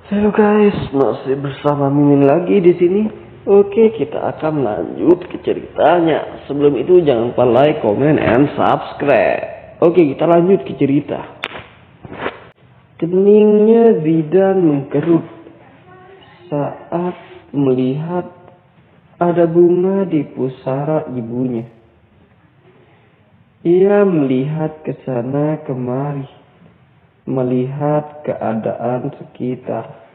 Halo guys, masih bersama Mimin lagi di sini. Oke, kita akan lanjut ke ceritanya. Sebelum itu jangan lupa like, comment, and subscribe. Oke, kita lanjut ke cerita. Keningnya Zidan mengkerut saat melihat ada bunga di pusara ibunya. Ia melihat ke sana kemari, melihat keadaan sekitar.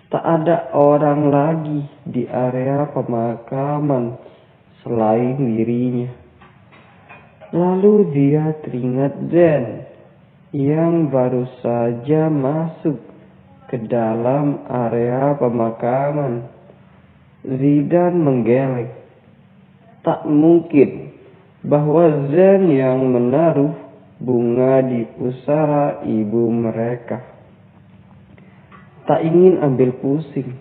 Tak ada orang lagi di area pemakaman selain dirinya. Lalu dia teringat Zen yang baru saja masuk ke dalam area pemakaman. Zidan menggeleng. Tak mungkin bahwa Zen yang menaruh bunga di pusara ibu mereka. Tak ingin ambil pusing,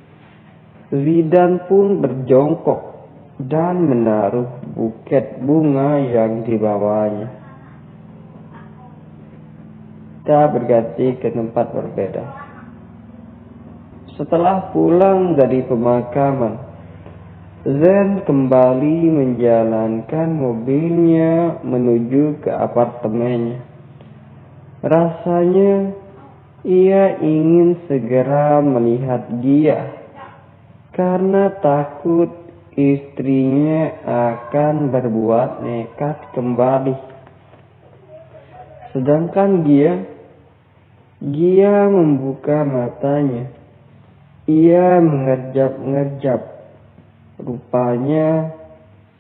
Zidan pun berjongkok dan menaruh buket bunga yang dibawanya. Kita berganti ke tempat berbeda. Setelah pulang dari pemakaman, Zen kembali menjalankan mobilnya menuju ke apartemennya. Rasanya ia ingin segera melihat dia karena takut istrinya akan berbuat nekat kembali. Sedangkan Gia membuka matanya. Ia mengerjap-ngerjap. Rupanya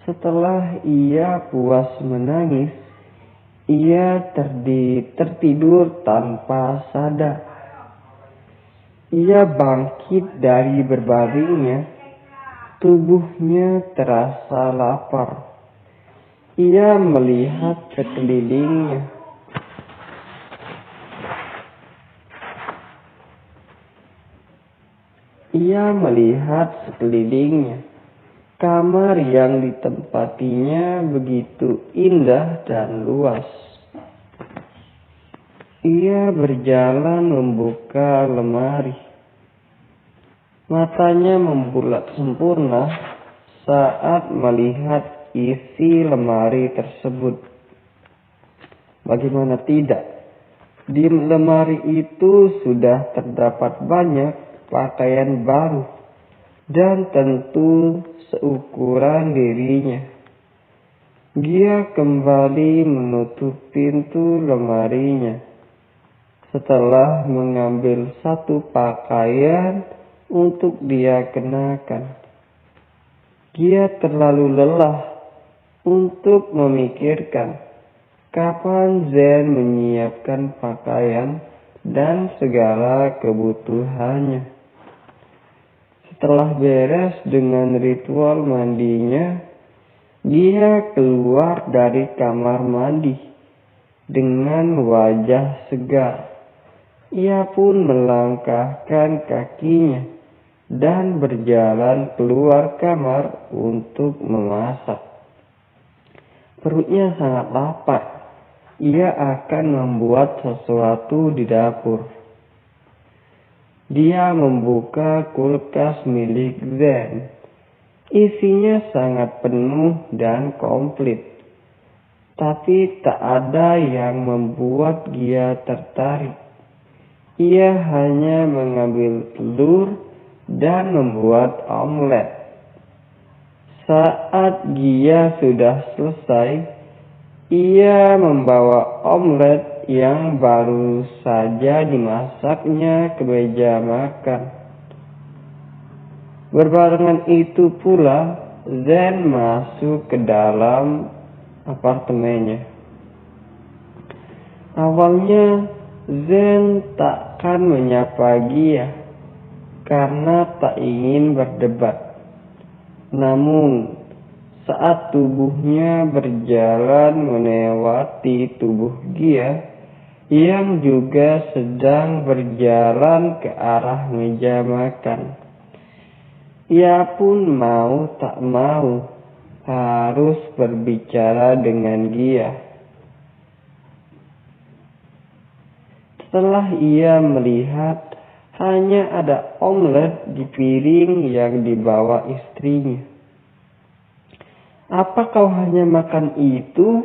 setelah ia puas menangis, ia tertidur tanpa sadar. Ia bangkit dari berbaringnya. Tubuhnya terasa lapar. Ia melihat sekelilingnya. Kamar yang ditempatinya begitu indah dan luas. Ia berjalan membuka lemari. Matanya membulat sempurna saat melihat isi lemari tersebut. Bagaimana tidak? Di lemari itu sudah terdapat banyak pakaian baru dan tentu seukuran dirinya. Dia kembali menutup pintu lemarinya. Setelah mengambil satu pakaian untuk dia kenakan, dia terlalu lelah untuk memikirkan kapan Zen menyiapkan pakaian dan segala kebutuhannya. Setelah beres dengan ritual mandinya, dia keluar dari kamar mandi dengan wajah segar. Ia pun melangkahkan kakinya dan berjalan keluar kamar untuk memasak. Perutnya sangat lapar. Ia akan membuat sesuatu di dapur. Dia membuka kulkas milik Zen. Isinya sangat penuh dan komplit. Tapi tak ada yang membuat dia tertarik. Ia hanya mengambil telur dan membuat omelet. Saat Gia sudah selesai, ia membawa omelet yang baru saja dimasaknya ke meja makan. Berbarengan itu pula, Zen masuk ke dalam apartemennya. Awalnya, Zen takkan menyapa Gia karena tak ingin berdebat. Namun, saat tubuhnya berjalan melewati tubuh Gia yang juga sedang berjalan ke arah meja makan, ia pun mau tak mau harus berbicara dengan Gia. Setelah ia melihat Hanya ada omelet di piring yang dibawa istrinya. "Apa kau hanya makan itu?"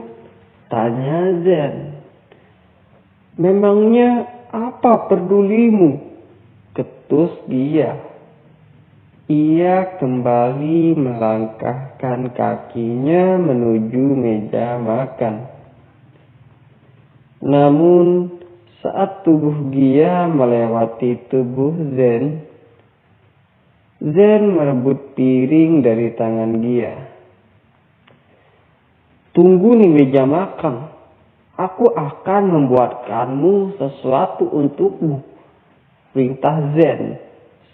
tanya Zen. "Memangnya apa pedulimu?" ketus dia. Ia kembali melangkahkan kakinya menuju meja makan. Namun saat tubuh Gia melewati tubuh Zen, Zen merebut piring dari tangan Gia. "Tunggu di meja makan. Aku akan membuatkanmu sesuatu untukmu," perintah Zen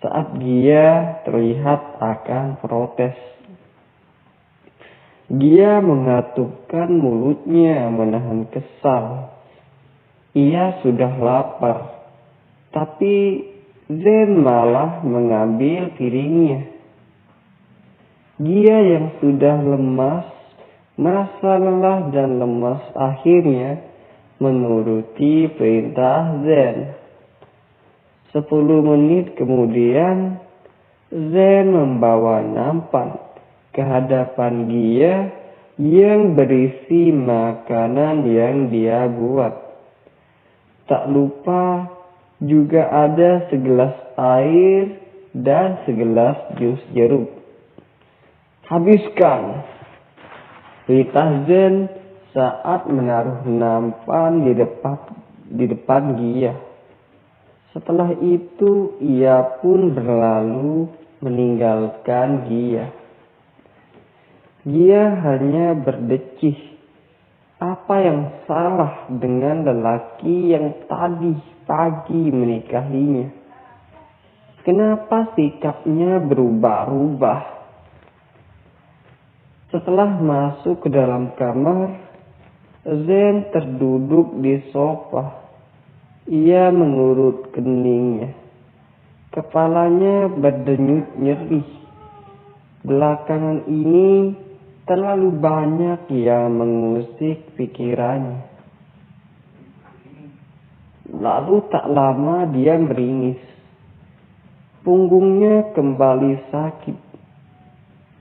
saat Gia terlihat akan protes. Gia mengatupkan mulutnya menahan kesal. Ia sudah lapar, tapi Zen malah mengambil piringnya. Gia yang sudah lemas, merasa lelah dan lemas, akhirnya menuruti perintah Zen. 10 menit kemudian, Zen membawa nampan ke hadapan Gia yang berisi makanan yang dia buat. Tak lupa juga ada segelas air dan segelas jus jeruk. "Habiskan," perintah Zen saat menaruh nampan di depan Gia. Setelah itu ia pun berlalu meninggalkan Gia. Gia hanya berdecih. Apa yang salah dengan lelaki yang tadi pagi menikahinya? Kenapa sikapnya berubah-ubah? Setelah masuk ke dalam kamar, Zen terduduk di sofa. Ia mengurut keningnya. Kepalanya berdenyut nyeri. Belakangan ini terlalu banyak yang mengusik pikirannya. Lalu tak lama dia meringis. Punggungnya kembali sakit.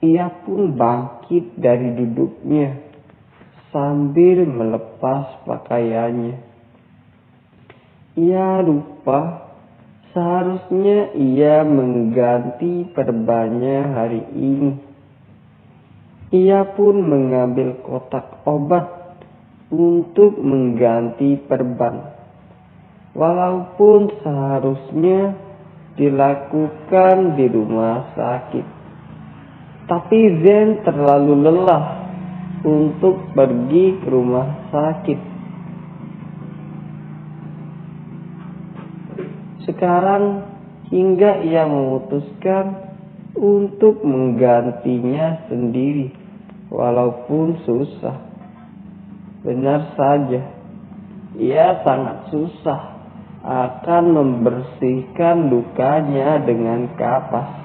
Ia pun bangkit dari duduknya sambil melepas pakaiannya. Ia lupa seharusnya ia mengganti perbannya hari ini. Ia pun mengambil kotak obat untuk mengganti perban. Walaupun seharusnya dilakukan di rumah sakit. Tapi Zen terlalu lelah untuk pergi ke rumah sakit. Sekarang hingga ia memutuskan untuk menggantinya sendiri. Walaupun susah. Benar saja, ia sangat susah akan membersihkan lukanya dengan kapas.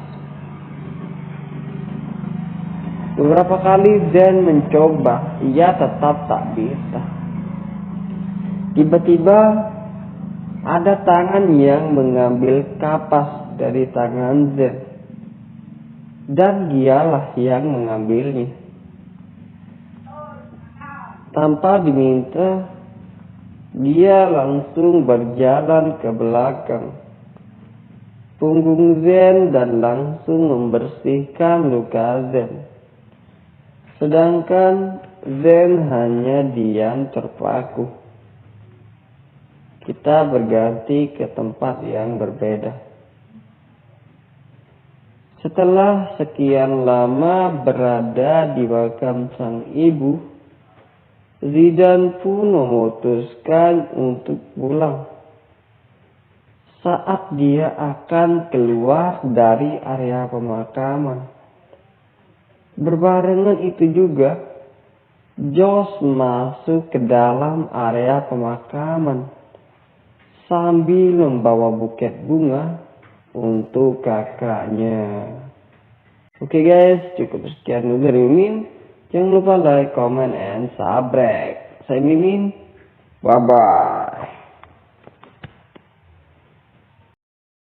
Beberapa kali Zen mencoba, ia tetap tak bisa. Tiba-tiba ada tangan yang mengambil kapas dari tangan Zen. Dan dialah yang mengambilnya. Tanpa diminta, dia langsung berjalan ke belakang punggung Zen dan langsung membersihkan luka Zen. Sedangkan Zen hanya diam terpaku. Kita berganti ke tempat yang berbeda. Setelah sekian lama berada di makam sang ibu, Zidan pun memutuskan untuk pulang. Saat dia akan keluar dari area pemakaman, berbarengan itu juga, Josh masuk ke dalam area pemakaman sambil membawa buket bunga untuk kakaknya. Oke guys, cukup sekian dulu dari Mimin. Jangan lupa like, comment, and subscribe. Saya Mimin. Bye-bye.